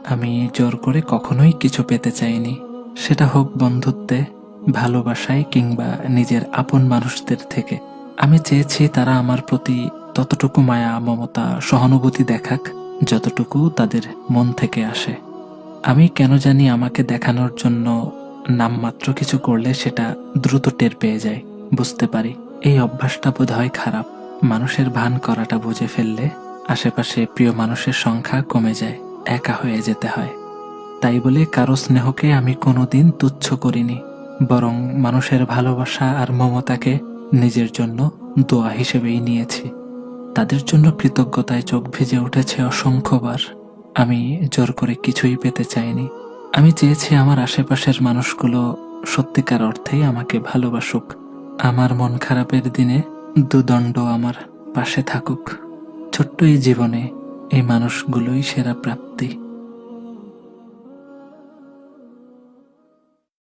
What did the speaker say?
আমি জোর করে কখনোই কিছু পেতে চাইনি, সেটা হোক বন্ধুত্বে, ভালোবাসায় কিংবা নিজের আপন মানুষদের থেকে। আমি চেয়েছি তারা আমার প্রতি ততটুকু মায়া, মমতা, সহানুভূতি দেখাক যতটুকু তাদের মন থেকে আসে। আমি কেন জানি আমাকে দেখানোর জন্য নামমাত্র কিছু করলে সেটা দ্রুত টের পেয়ে যায়, বুঝতে পারি। এই অভ্যাসটা বোধহয় খারাপ। মানুষের ভান করাটা বুঝে ফেললে আশেপাশে প্রিয় মানুষের সংখ্যা কমে যায়, একা হয়ে যেতে হয়। তাই বলে কারো স্নেহকে আমি কোনোদিন তুচ্ছ করিনি, বরং মানুষের ভালোবাসা আর মমতাকে নিজের জন্য দোয়া হিসেবেই নিয়েছি। তাদের জন্য কৃতজ্ঞতায় চোখ ভিজে উঠেছে অসংখ্যবার। আমি জোর করে কিছুই পেতে চাইনি। আমি চেয়েছি আমার আশেপাশের মানুষগুলো সত্যিকার অর্থেই আমাকে ভালোবাসুক, আমার মন খারাপের দিনে দুদণ্ড আমার পাশে থাকুক। ছোট্ট এই জীবনে এই মানুষগুলোই সেরা প্রাপ্তি।